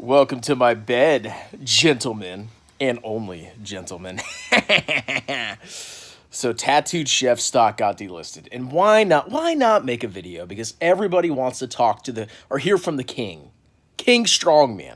Welcome to my bed, gentlemen, and only gentlemen. So, Tattooed Chef stock got delisted, and why not? Why not make a video? Because everybody wants to talk to the or hear from the king, King Strongman.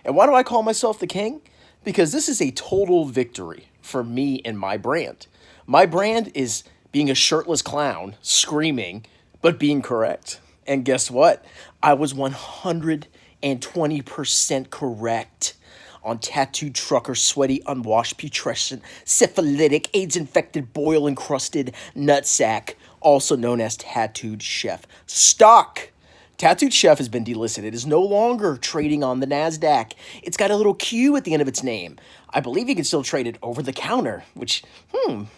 And why do I call myself the king? Because this is a total victory for me and my brand. My brand is being a shirtless clown screaming, but being correct. And guess what? I was 120% correct on tattooed trucker, sweaty, unwashed, putrescent, syphilitic, AIDS-infected, boil-encrusted nutsack, also known as Tattooed Chef stock. Tattooed Chef has been delisted. It is no longer trading on the NASDAQ. It's got a little Q at the end of its name. I believe you can still trade it over the counter, which,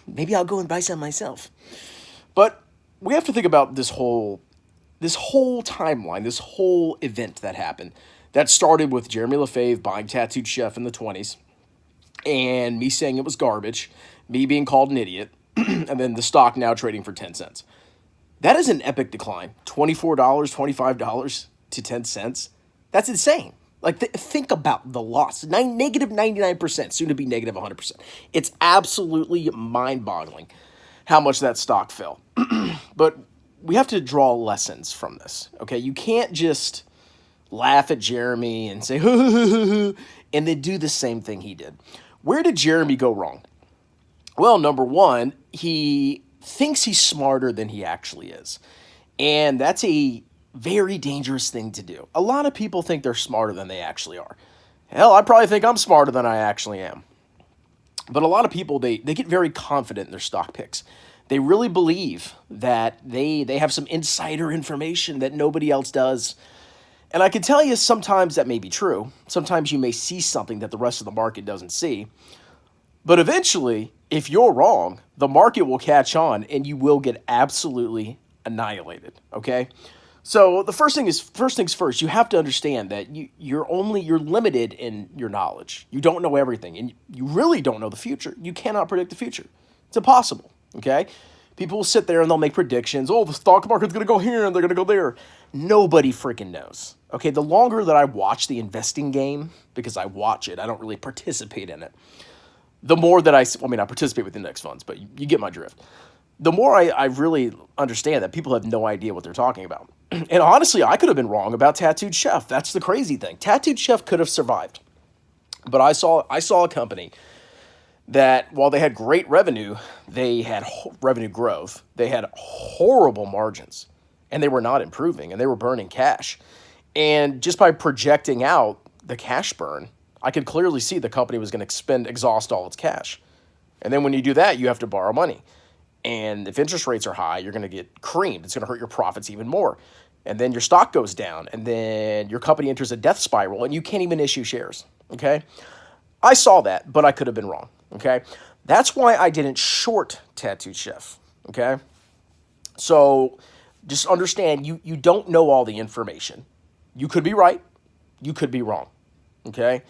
maybe I'll go and buy some myself. But we have to think about this whole timeline, this whole event that happened. That started with Jeremy Lefebvre buying Tattooed Chef in the 20s, and me saying it was garbage, me being called an idiot, and then the stock now trading for 10 cents. That is an epic decline. $24, $25 to 10 cents. That's insane. Like, think about the loss. Negative 99%, soon to be negative 100%. It's absolutely mind-boggling how much that stock fell. But we have to draw lessons from this, okay? You can't just laugh at Jeremy and say, and then do the same thing he did. Where did Jeremy go wrong? Well, number one, he thinks he's smarter than he actually is. And that's a very dangerous thing to do. A lot of people think they're smarter than they actually are. Hell, I probably think I'm smarter than I actually am. But a lot of people, they get very confident in their stock picks. They really believe that they have some insider information that nobody else does. And I can tell you sometimes that may be true. Sometimes you may see something that the rest of the market doesn't see. But eventually, if you're wrong, the market will catch on and you will get absolutely annihilated, okay? So the first things first, you have to understand that you're limited in your knowledge. You don't know everything, and you really don't know the future. You cannot predict the future. It's impossible, okay? People will sit there and they'll make predictions. Oh, the stock market's going to go here and they're going to go there. Nobody freaking knows. Okay, the longer that I watch the investing game, because I watch it, I don't really participate in it. The more that I participate with index funds, but you get my drift. The more I really understand that people have no idea what they're talking about. And honestly, I could have been wrong about Tattooed Chef. That's the crazy thing. Tattooed Chef could have survived. But I saw a company that while they had great revenue, they had revenue growth, they had horrible margins, and they were not improving, and they were burning cash. And just by projecting out the cash burn, I could clearly see the company was going to exhaust all its cash. And then when you do that, you have to borrow money. And if interest rates are high, you're going to get creamed. It's going to hurt your profits even more. And then your stock goes down, and then your company enters a death spiral, and you can't even issue shares, okay? I saw that, but I could have been wrong, okay? That's why I didn't short Tattooed Chef, okay? So just understand, you don't know all the information. You could be right. You could be wrong, okay?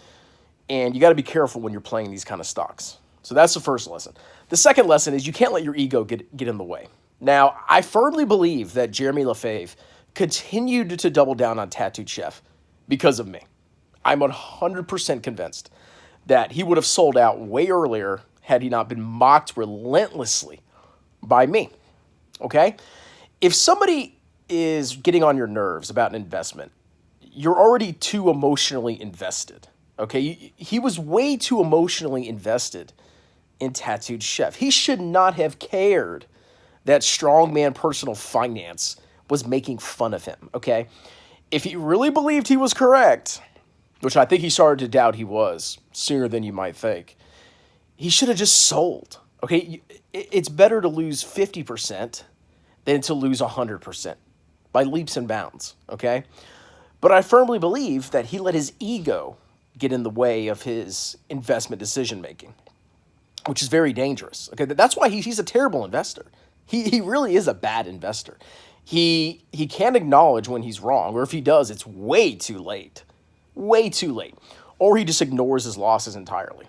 And you got to be careful when you're playing these kind of stocks. So that's the first lesson. The second lesson is you can't let your ego get in the way. Now, I firmly believe that Jeremy Lefebvre continued to double down on Tattooed Chef because of me. I'm 100% convinced that he would have sold out way earlier had he not been mocked relentlessly by me, okay? If somebody is getting on your nerves about an investment, you're already too emotionally invested, okay? He was way too emotionally invested in Tattooed Chef. He should not have cared that Strongman Personal Finance was making fun of him, okay? If he really believed he was correct, which I think he started to doubt he was sooner than you might think, he should have just sold, okay? It's better to lose 50% than to lose 100% by leaps and bounds, okay? But I firmly believe that he let his ego get in the way of his investment decision-making, which is very dangerous, okay? That's why he's a terrible investor. He really is a bad investor. He can't acknowledge when he's wrong, or if he does, it's way too late. Way too late. Or he just ignores his losses entirely.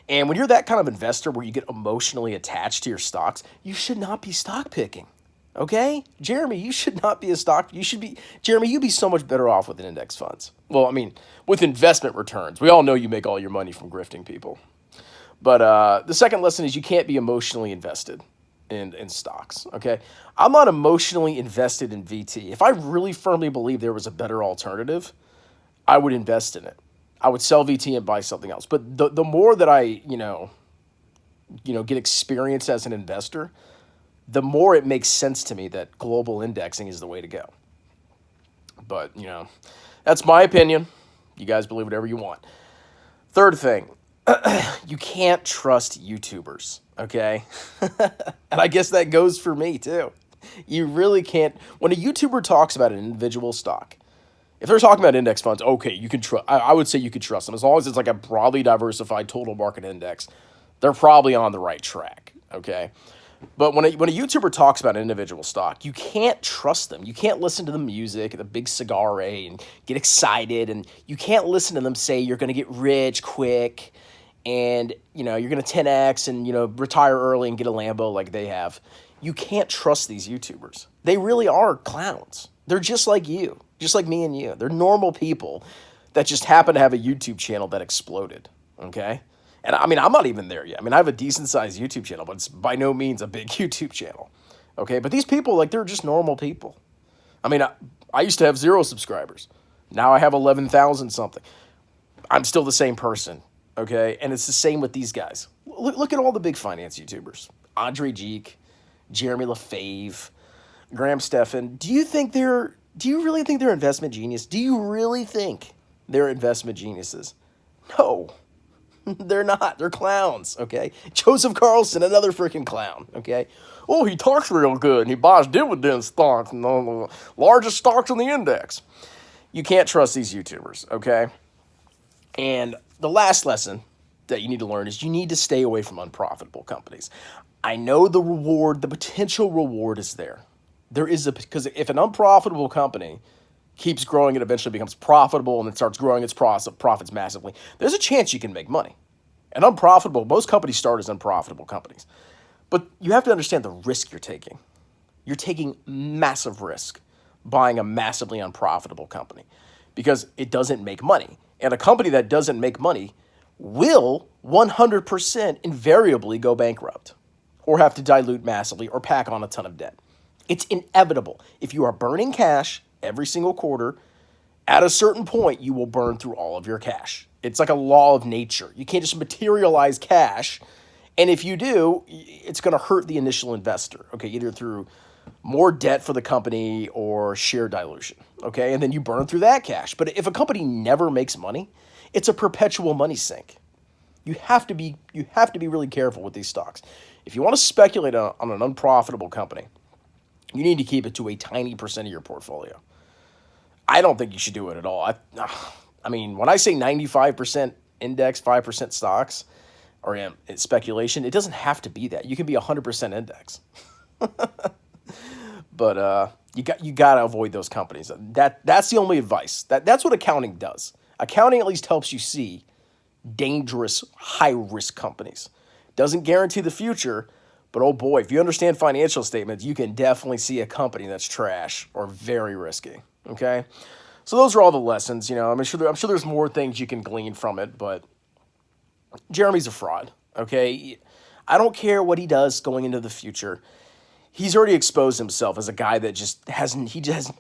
And when you're that kind of investor where you get emotionally attached to your stocks, you should not be stock picking. Okay? Jeremy, you should not be a stock. Jeremy, you'd be so much better off with an index funds. Well, I mean, with investment returns. We all know you make all your money from grifting people. But the second lesson is you can't be emotionally invested in stocks, okay? I'm not emotionally invested in VT. If I really firmly believe there was a better alternative, I would invest in it. I would sell VT and buy something else. But the more that I, get experience as an investor, the more it makes sense to me that global indexing is the way to go. But, that's my opinion. You guys believe whatever you want. Third thing, you can't trust YouTubers, okay? And I guess that goes for me too. You really can't. When a YouTuber talks about an individual stock, if they're talking about index funds, okay, you can trust. I would say you could trust them as long as it's like a broadly diversified total market index. They're probably on the right track, okay? But when a YouTuber talks about an individual stock, you can't trust them. You can't listen to the music, the big cigar and get excited, and you can't listen to them say you're going to get rich quick, and you're going to 10x and retire early and get a Lambo like they have. You can't trust these YouTubers. They really are clowns. They're just like you, just like me and you. They're normal people that just happen to have a YouTube channel that exploded, okay? And I mean, I'm not even there yet. I mean, I have a decent-sized YouTube channel, but it's by no means a big YouTube channel, okay? But these people, they're just normal people. I mean, I used to have 0 subscribers. Now I have 11,000 something. I'm still the same person, okay? And it's the same with these guys. Look at all the big finance YouTubers. Andre Geek, Jeremy LaFave, Graham Stephan. Do you really think they're investment genius? Do you really think they're investment geniuses? No. They're not. They're clowns, okay? Joseph Carlson, another freaking clown, okay? Oh, he talks real good, and he buys dividend stocks, and the largest stocks in the index. You can't trust these YouTubers, okay? And the last lesson that you need to learn is you need to stay away from unprofitable companies. I know the potential reward is there. Because if an unprofitable company keeps growing and eventually becomes profitable and it starts growing its profits massively, there's a chance you can make money. And most companies start as unprofitable companies. But you have to understand the risk you're taking. You're taking massive risk buying a massively unprofitable company because it doesn't make money. And a company that doesn't make money will 100% invariably go bankrupt or have to dilute massively or pack on a ton of debt. It's inevitable. If you are burning cash every single quarter, at a certain point, you will burn through all of your cash. It's like a law of nature. You can't just materialize cash. And if you do, it's going to hurt the initial investor, okay, either through more debt for the company or share dilution, okay? And then you burn through that cash. But if a company never makes money, it's a perpetual money sink. You have to be really careful with these stocks. If you want to speculate on an unprofitable company, you need to keep it to a tiny percent of your portfolio. I don't think you should do it at all. I mean, when I say 95% index, 5% stocks, or speculation, it doesn't have to be that. You can be 100% index. But you got to avoid those companies. That's the only advice. That's what accounting does. Accounting at least helps you see dangerous, high-risk companies. Doesn't guarantee the future, but oh boy, if you understand financial statements, you can definitely see a company that's trash or very risky, okay? So those are all the lessons, I'm sure there's more things you can glean from it, but Jeremy's a fraud, okay? I don't care what he does going into the future. He's already exposed himself as a guy that just has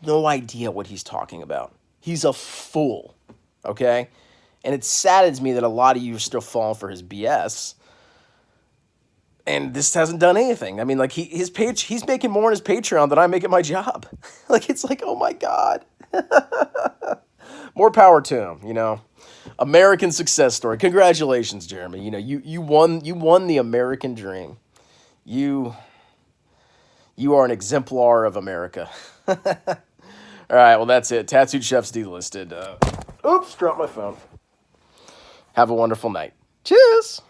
no idea what he's talking about. He's a fool, okay? And it saddens me that a lot of you are still falling for his BS. And this hasn't done anything. I mean, like he's making more on his Patreon than I make at my job. It's like, oh my God. More power to him, American success story. Congratulations, Jeremy. You won the American dream. You are an exemplar of America. All right, well, that's it. Tattooed Chef's delisted. Oops, dropped my phone. Have a wonderful night. Cheers.